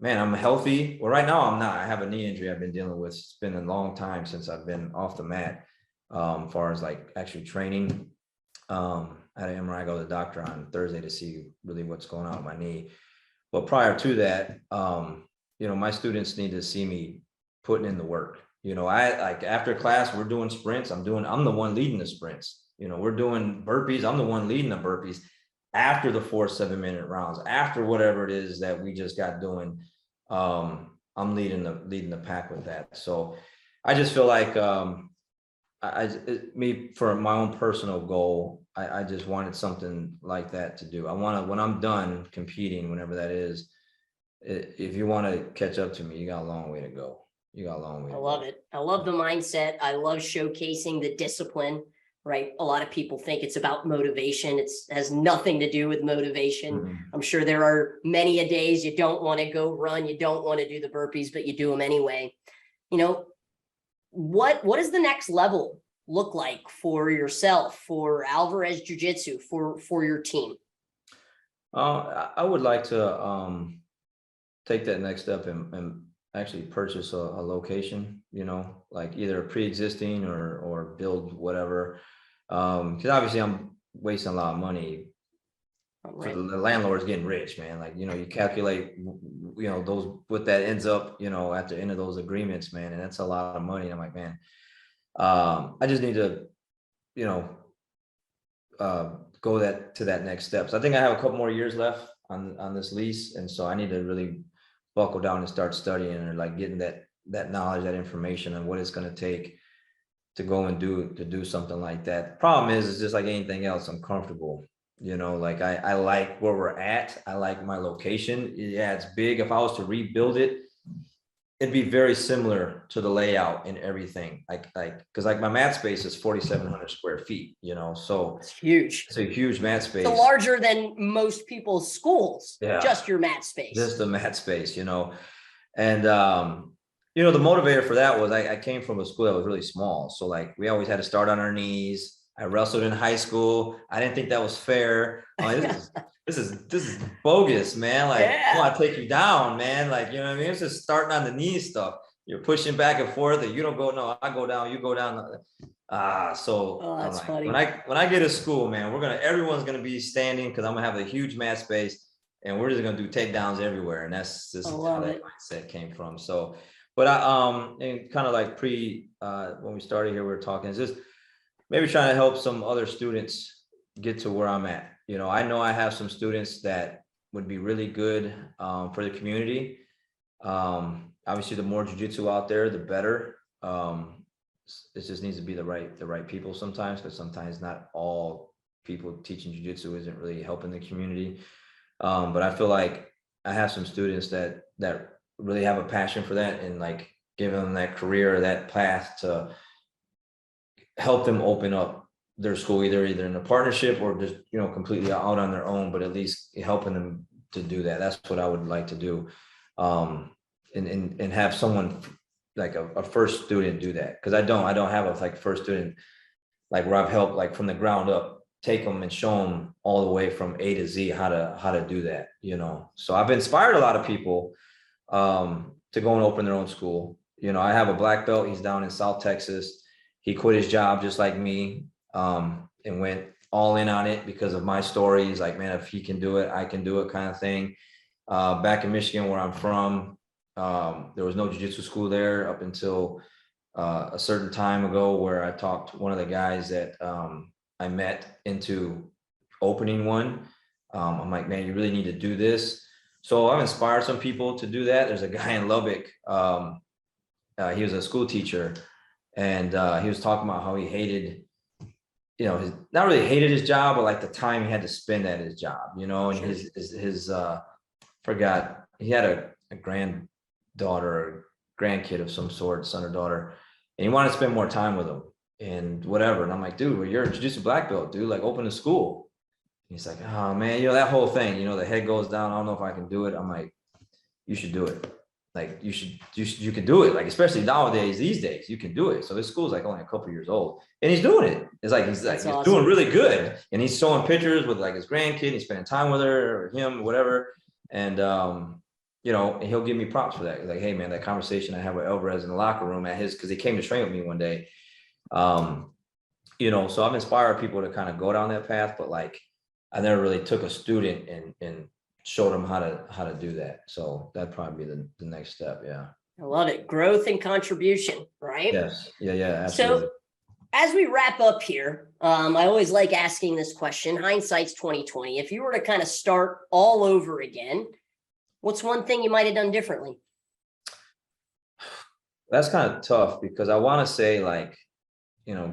I'm healthy. Well, right now I'm not. I have a knee injury I've been dealing with. It's been a long time since I've been off the mat, as far as like actually training. I had an MRI, go to the doctor on Thursday to see really what's going on with my knee. But prior to that, my students need to see me putting in the work. I, like, after class, we're doing sprints. I'm the one leading the sprints. We're doing burpees. I'm the one leading the burpees after the 4 7-minute rounds, after whatever it is that we just got doing. I'm leading the pack with that. So I just feel like, for my own personal goal, I just wanted something like that to do. I want to, when I'm done competing, whenever that is, if you want to catch up to me, you got a long way to go. I love it. I love the mindset. I love showcasing the discipline, right? A lot of people think it's about motivation. It has nothing to do with motivation. Mm-hmm. I'm sure there are many a days you don't want to go run, you don't want to do the burpees, but you do them anyway. What does the next level look like for yourself, for Alvarez Jiu-Jitsu, for your team? I would like to take that next step and actually purchase a location, like either pre-existing or build whatever. Because obviously I'm wasting a lot of money. Right. So the landlord's getting rich, man. Like, you calculate, those, what that ends up, at the end of those agreements, man. And that's a lot of money. I'm like, man, I just need to, you know, go to that next step. So I think I have a couple more years left on this lease. And so I need to really buckle down and start studying and like getting that knowledge, that information and what it's going to take to go and do something like that. Problem is, it's just like anything else. I'm comfortable. Like I like where we're at. I like my location. Yeah, it's big. If I was to rebuild it, it'd be very similar to the layout and everything. Because my mat space is 4,700 square feet, so It's huge. It's a huge mat space. It's larger than most people's schools. Yeah. Just your mat space. Just the mat space, and the motivator for that was I came from a school that was really small. So like we always had to start on our knees. I wrestled in high school. I didn't think that was fair. This is bogus, man. Like, I want to take you down, man. Like, you know what I mean? It's just starting on the knees stuff. You're pushing back and forth, and you don't go, no, I go down, you go down. So that's like, funny. when I get to school, man, everyone's gonna be standing because I'm gonna have a huge mat space, and we're just gonna do takedowns everywhere. And that's just how that mindset came from. So, but and kind of like when we started here, we were talking, is just maybe trying to help some other students get to where I'm at. I know I have some students that would be really good for the community. Obviously, the more jiu-jitsu out there, the better. It just needs to be the right people sometimes, because sometimes not all people teaching jiu-jitsu isn't really helping the community. But I feel like I have some students that really have a passion for that, and like give them that career or that path to help them open up their school, either in a partnership or just, completely out on their own, but at least helping them to do that. That's what I would like to do. And have someone like a first student do that. Cause I don't have a first student, like where I've helped like from the ground up, take them and show them all the way from A to Z, how to do that, So I've inspired a lot of people, to go and open their own school. I have a black belt. He's down in South Texas. He quit his job just like me, and went all in on it because of my story. He's like, man, if he can do it, I can do it, kind of thing. Back in Michigan, where I'm from, there was no jiu-jitsu school there up until a certain time ago, where I talked one of the guys that I met into opening one. I'm like, man, you really need to do this. So I've inspired some people to do that. There's a guy in Lubbock. He was a school teacher. And he was talking about how he hated, not really hated his job, but like the time he had to spend at his job, and his forgot, he had a granddaughter or grandkid of some sort, son or daughter, and he wanted to spend more time with him and whatever. And I'm like, dude, well, you're a jiu-jitsu black belt, dude, like open a school. And he's like, oh man, that whole thing, the head goes down. I don't know if I can do it. I'm like, you should do it. Like you can do it, like especially nowadays, these days, you can do it. So this school's like only a couple years old, and he's doing it. It's like he's awesome. Doing really good, and he's showing pictures with like his grandkid. He's spending time with her or him, whatever. And and he'll give me props for that. Like, hey man, that conversation I had with Alvarez in the locker room because he came to train with me one day. So I've inspired people to kind of go down that path, but like I never really took a student and showed them how to do that. So that'd probably be the next step. Yeah. I love it. Growth and contribution, right? Yes. Yeah. Absolutely. So as we wrap up here, I always like asking this question. Hindsight's 2020. If you were to kind of start all over again, what's one thing you might have done differently? That's kind of tough because I want to say like,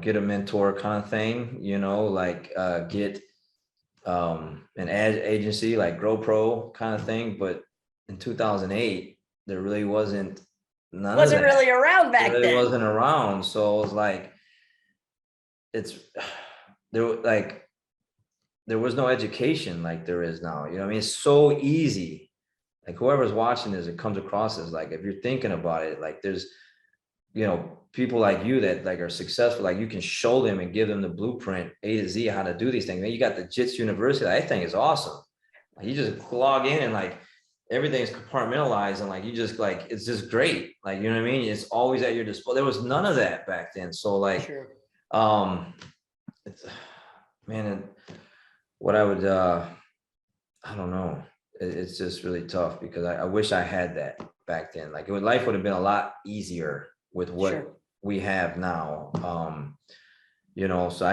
get a mentor kind of thing, like get an ad agency like GrowPro kind of thing. But in 2008, there really wasn't really around back then. It wasn't around. So it was like, there was no education like there is now. It's so easy. Like whoever's watching this, it comes across as like, if you're thinking about it, like there's, people like you that like are successful, like you can show them and give them the blueprint A to Z how to do these things. Man, you got the Jiu Jitsu University. That thing is awesome. Like, you just log in and like everything's compartmentalized and like, you just like, it's just great. Like, you know what I mean? It's always at your disposal. There was none of that back then. So like, Sure. it's, man, what I would, I don't know. It's just really tough because I wish I had that back then. Like life would have been a lot easier with what Sure. we have now. So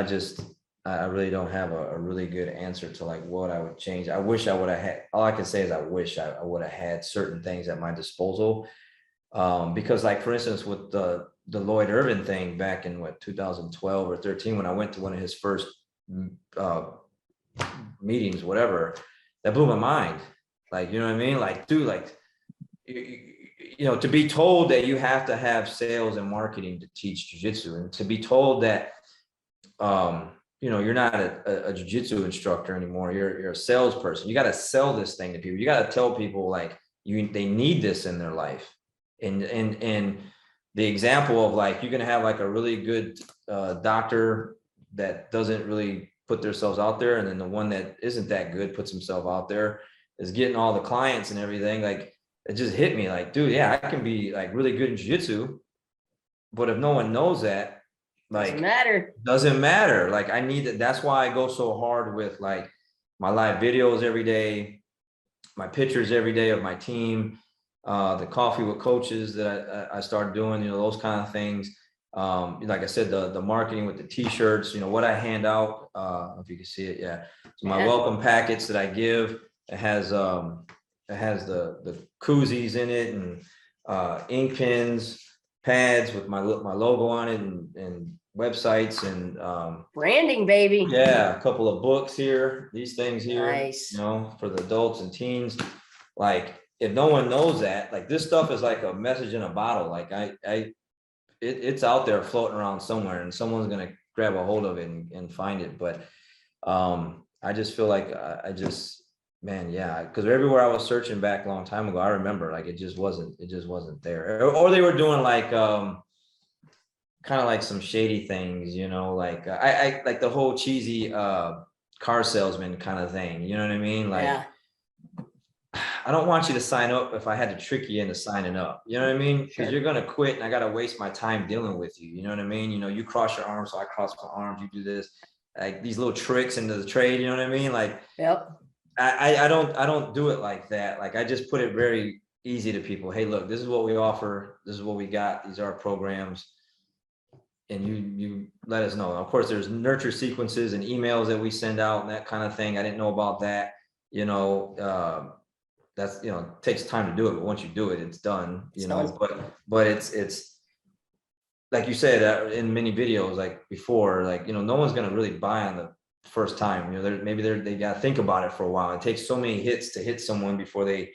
I really don't have a really good answer to like what I would change. I wish I would have had, all I can say is I wish I would have had certain things at my disposal. Because like, for instance, with the Lloyd Irvin thing back in 2012 or 13, when I went to one of his first meetings, whatever, that blew my mind. Like, you know what I mean? Like, dude, like, to be told that you have to have sales and marketing to teach jiu-jitsu, and to be told that, you're not a jiu-jitsu instructor anymore. You're a salesperson. You got to sell this thing to people. You got to tell people like they need this in their life. And the example of like, you're going to have like a really good doctor that doesn't really put themselves out there. And then the one that isn't that good puts himself out there, is getting all the clients and everything. Like, it just hit me like, dude, yeah, I can be like really good in jiu-jitsu, but if no one knows that, like, doesn't matter. Like, I need that. That's why I go so hard with like my live videos every day, my pictures every day of my team, the coffee with coaches that I started doing, those kind of things. Like I said, the marketing with the t-shirts, what I hand out, if you can see it. Yeah. So my welcome packets that I give, it has the koozies in it, and ink pens, pads with my logo on it, and websites, and branding, baby. Yeah, a couple of books here, these things here, Nice. for the adults and teens. Like, if no one knows that, like, this stuff is like a message in a bottle. Like, it's out there floating around somewhere, and someone's gonna grab a hold of it and find it. But I just feel like man, yeah, because everywhere I was searching back a long time ago, I remember like it just wasn't there, or they were doing like kind of like some shady things, like I like the whole cheesy car salesman kind of thing, you know what I mean? Like, I don't want you to sign up if I had to trick you into signing up, you know what I mean? Because you're gonna quit, and I gotta waste my time dealing with you, you know what I mean? You cross your arms, so I cross my arms, you do this, like these little tricks into the trade, you know what I mean? Like, yep. I don't do it like that. Like, I just put it very easy to people. Hey, look, this is what we offer. This is what we got. These are our programs. And you let us know. Of course, there's nurture sequences and emails that we send out and that kind of thing. I didn't know about that. That's, it takes time to do it, but once you do it, it's done, but it's like you said in many videos, like before, like, no one's going to really buy on the first time. They got to think about it for a while. It takes so many hits to hit someone before they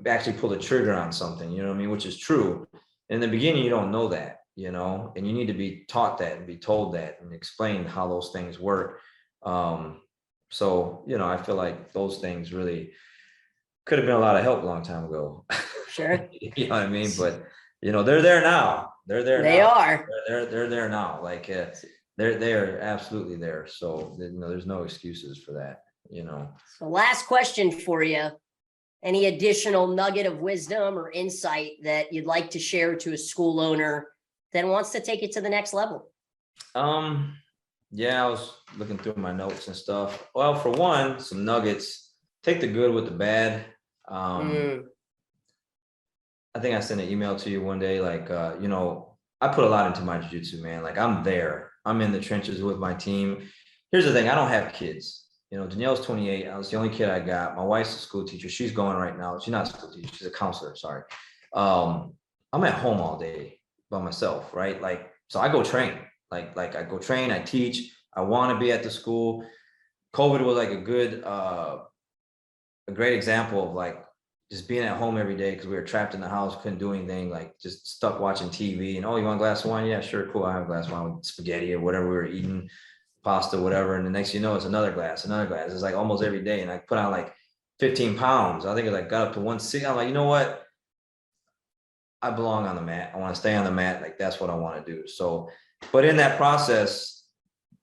actually pull the trigger on something, you know what I mean? Which is true. In the beginning, you don't know that, and you need to be taught that and be told that and explained how those things work. So, I feel like those things really could have been a lot of help a long time ago. Sure. You know what I mean? But, they're there now. They're there. They now. are. They're there now. Like, they're absolutely there. So, there's no excuses for that, So last question for you. Any additional nugget of wisdom or insight that you'd like to share to a school owner that wants to take it to the next level? Yeah, I was looking through my notes and stuff. Well, for one, some nuggets. Take the good with the bad. I think I sent an email to you one day, like, I put a lot into my jiu-jitsu, man. Like, I'm there. I'm in the trenches with my team. Here's the thing. I don't have kids. Danielle's 28. I was the only kid I got. My wife's a school teacher. She's going right now. She's not a school teacher. She's a counselor. Sorry. I'm at home all day by myself, right? Like, so I go train. Like I go train. I teach. I want to be at the school. COVID was like a great example of like just being at home every day because we were trapped in the house, couldn't do anything, like just stuck watching TV. And, oh, you want a glass of wine? Yeah, sure, cool. I have a glass of wine with spaghetti or whatever we were eating, pasta, whatever. And the next thing you know, it's another glass. It's like almost every day. And I put on like 15 pounds. I think it like got up to 160. I'm like, you know what? I belong on the mat. I want to stay on the mat. Like, that's what I want to do. So, but in that process,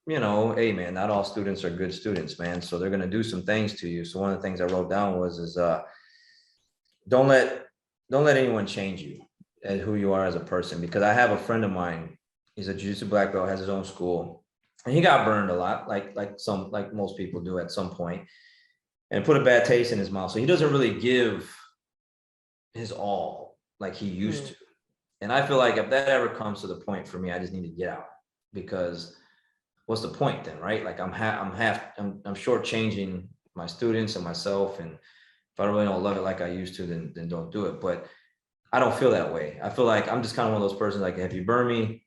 hey man, not all students are good students, man. So they're going to do some things to you. So one of the things I wrote down was don't let anyone change you and who you are as a person. Because I have a friend of mine, he's a Jiu Jitsu black belt, has his own school, and he got burned a lot, like most people do at some point, and put a bad taste in his mouth. So he doesn't really give his all like he used to. And I feel like if that ever comes to the point for me, I just need to get out, because what's the point then, right? Like I'm shortchanging my students and myself, and if I really don't love it like I used to, then don't do it. But I don't feel that way. I feel like I'm just kind of one of those persons, like, if you burn me,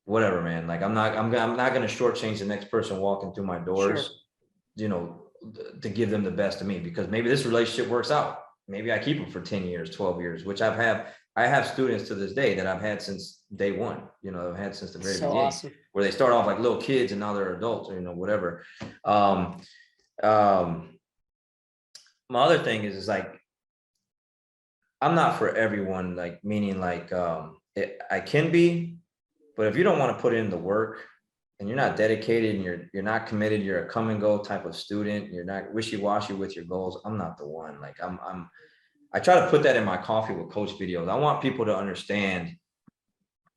whatever, man. Like I'm not going to shortchange the next person walking through my doors, to give them the best of me, because maybe this relationship works out. Maybe I keep them for 10 years, 12 years, which I have students to this day that I've had since day one, I've had since the very beginning, awesome. where they start off like little kids and now they're adults, or, whatever. My other thing is like, I'm not for everyone, like, meaning like, I can be, but if you don't want to put in the work and you're not dedicated and you're not committed, you're a come and go type of student, you're not wishy-washy with your goals, I'm not the one. Like I try to put that in my coffee with coach videos. I want people to understand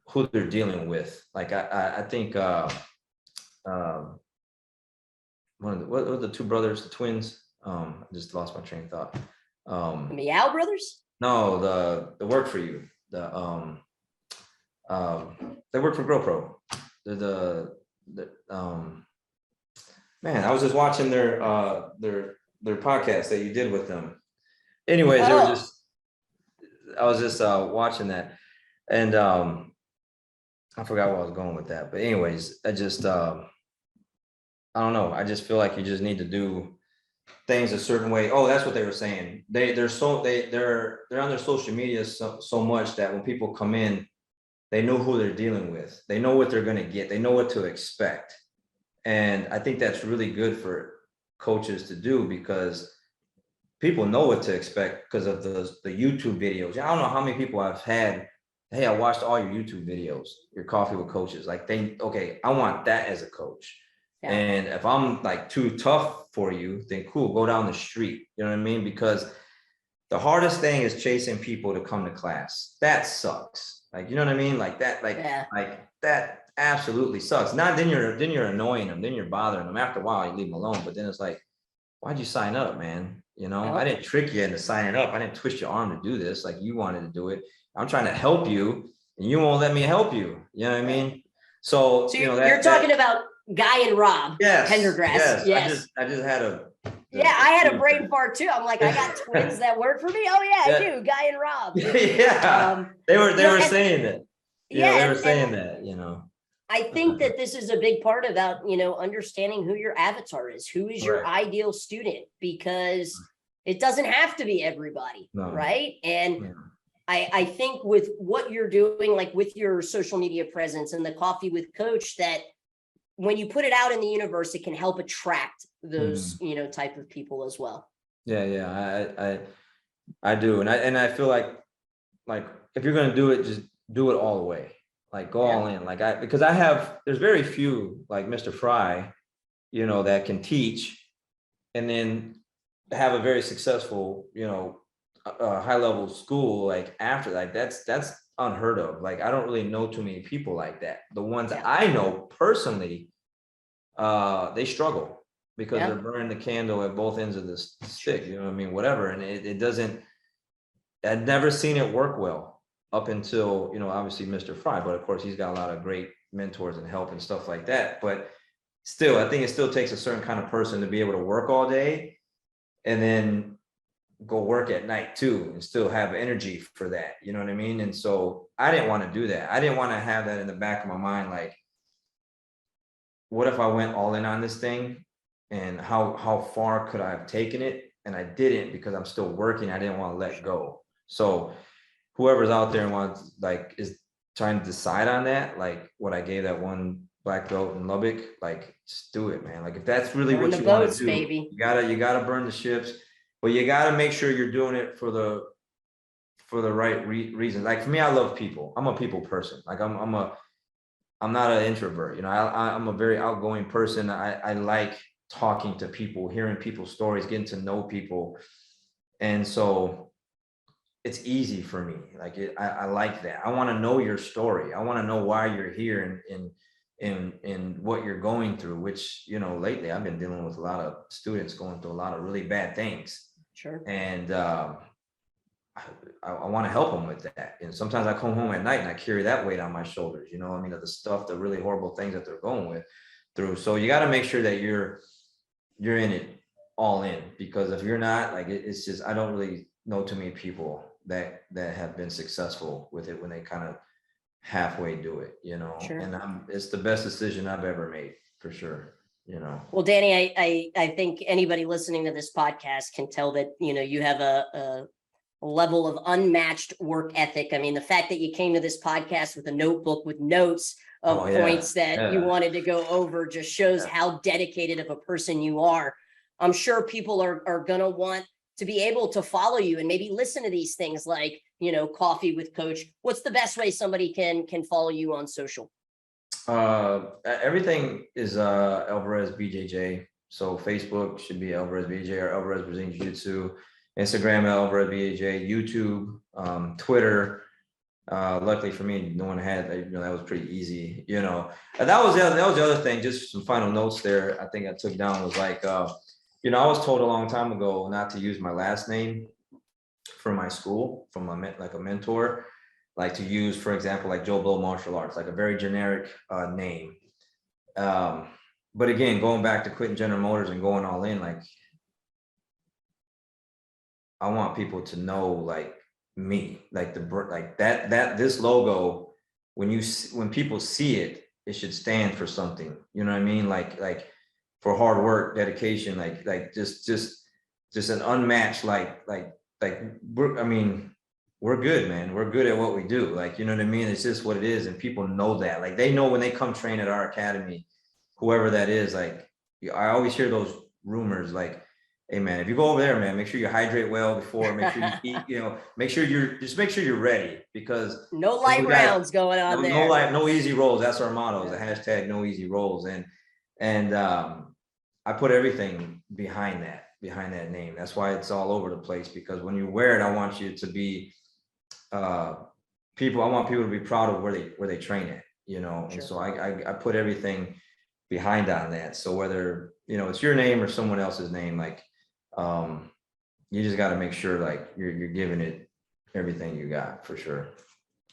who they're dealing with. Like I think what are the two brothers, the twins? I just lost my train of thought. The Meow Brothers? No, the work for you. They work for GoPro. Man, I was just watching their podcast that you did with them. Anyways, I was just watching that, and I forgot where I was going with that. But anyways, I don't know. I just feel like you just need to do things a certain way. Oh, that's what they were saying. They're on their social media so much that when people come in, they know who they're dealing with. They know what they're going to get. They know what to expect. And I think that's really good for coaches to do, because people know what to expect because of the YouTube videos. I don't know how many people I've had, hey, I watched all your YouTube videos, your coffee with coaches. Like okay, I want that as a coach. Yeah. And if I'm like too tough for you, then cool, go down the street. You know what I mean? Because the hardest thing is chasing people to come to class. That sucks. Like, you know what I mean? Like that, like that absolutely sucks. Then you're annoying them, then you're bothering them. After a while, you leave them alone. But then it's like, why'd you sign up, man? I didn't trick you into signing up. I didn't twist your arm to do this. Like, you wanted to do it. I'm trying to help you, and you won't let me help you. You know what I mean? So you're talking about Guy and Rob. Yes. Pendergrass. Yes. I just had a. I had a brain fart too. I'm like, I got twins that work for me. Oh yeah, I do. Guy and Rob. Yeah. They were saying that. They were saying that. I think that this is a big part about, understanding who your avatar is, who is your ideal student, because it doesn't have to be everybody, right? And I think with what you're doing, like with your social media presence and the Coffee with Coach, that when you put it out in the universe, it can help attract those, type of people as well. Yeah. I do. And I feel like if you're going to do it, just do it all the way. Like, go all in. Like, there's very few like Mr. Fry, that can teach and then have a very successful, high level school. Like after, like that's unheard of. Like, I don't really know too many people like that. The ones that I know personally, they struggle because they're burning the candle at both ends of the stick. You know what I mean? Whatever. And it doesn't, I'd never seen it work well up until, obviously Mr. Fry, but of course he's got a lot of great mentors and help and stuff like that. But still, I think it still takes a certain kind of person to be able to work all day and then go work at night too, and still have energy for that. You know what I mean? And so I didn't want to do that. I didn't want to have that in the back of my mind. Like, what if I went all in on this thing, and how far could I have taken it? And I didn't, because I'm still working. I didn't want to let go. So whoever's out there and is trying to decide on that, like what I gave that one black belt in Lubbock, like, just do it, man. Like, if that's really what you want to do, baby. You gotta burn the ships, but you gotta make sure you're doing it for the right reasons. Like, for me, I love people. I'm a people person. Like, I'm not an introvert. I'm a very outgoing person. I like talking to people, hearing people's stories, getting to know people. And so it's easy for me. Like I like that. I want to know your story. I want to know why you're here and what you're going through, which, you know, lately I've been dealing with a lot of students going through a lot of really bad things. Sure. And I want to help them with that. And sometimes I come home at night and I carry that weight on my shoulders, you know, I mean, of the stuff, the really horrible things that they're going through. So you got to make sure that you're in it all in, because if you're not, like, it's just, I don't really know too many people that have been successful with it when they kind of halfway do it, you know. Sure. And it's the best decision I've ever made, for sure, you know. Well, Danny, I think anybody listening to this podcast can tell that, you know, you have a level of unmatched work ethic. I mean, the fact that you came to this podcast with a notebook with notes of points that you wanted to go over just shows how dedicated of a person you are. I'm sure people are going to want to be able to follow you and maybe listen to these things like, you know, Coffee with Coach. What's the best way somebody can follow you on social? Everything is Alvarez BJJ. So Facebook should be Alvarez BJJ or Alvarez Brazilian Jiu Jitsu. Instagram Alvarez BJJ. YouTube, Twitter. Luckily for me, no one had. You know, that was pretty easy. You know, and that was the other thing. Just some final notes there. I think I took down was like, you know, I was told a long time ago not to use my last name for my school, from like a mentor, like to use, for example, like Joe Blow Martial Arts, like a very generic name. But again, going back to quitting General Motors and going all in, like, I want people to know, like, me, like that this logo, when people see it, it should stand for something. You know what I mean? Like for hard work, dedication, like just an unmatched, like we're good, man. We're good at what we do. Like, you know what I mean? It's just what it is. And people know that. Like, they know when they come train at our academy, whoever that is, like, I always hear those rumors, like, hey man, if you go over there, man, make sure you hydrate well before, make sure you eat, you know, make sure you're ready, because no light rounds going on there. No easy rolls. That's our motto, is a hashtag no easy rolls. And I put everything behind that name. That's why it's all over the place, because when you wear it, I want you to be I want people to be proud of where they train at, you know. Sure. And so I put everything behind on that. So whether, you know, it's your name or someone else's name, like, you just got to make sure, like, you're giving it everything you got, for sure,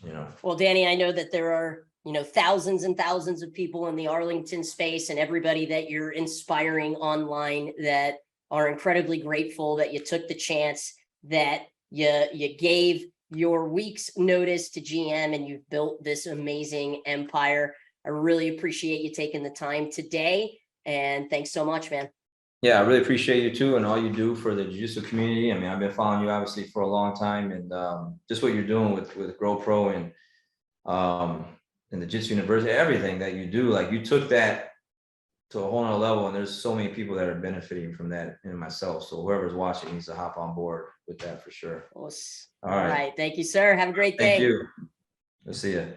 you know. Well, Danny, I know that there are, you know, thousands and thousands of people in the Arlington space and everybody that you're inspiring online that are incredibly grateful that you took the chance, that you gave your week's notice to GM, and you've built this amazing empire. I really appreciate you taking the time today, and thanks so much, man. Yeah, I really appreciate you too, and all you do for the jiu-jitsu community. I mean, I've been following you obviously for a long time, and just what you're doing with GoPro and the Jiu-Jitsu University, everything that you do, like, you took that to a whole nother level, and there's so many people that are benefiting from that, and myself. So whoever's watching needs to hop on board with that, for sure. All right. Thank you, sir. Have a great day. Thank you. We'll see you.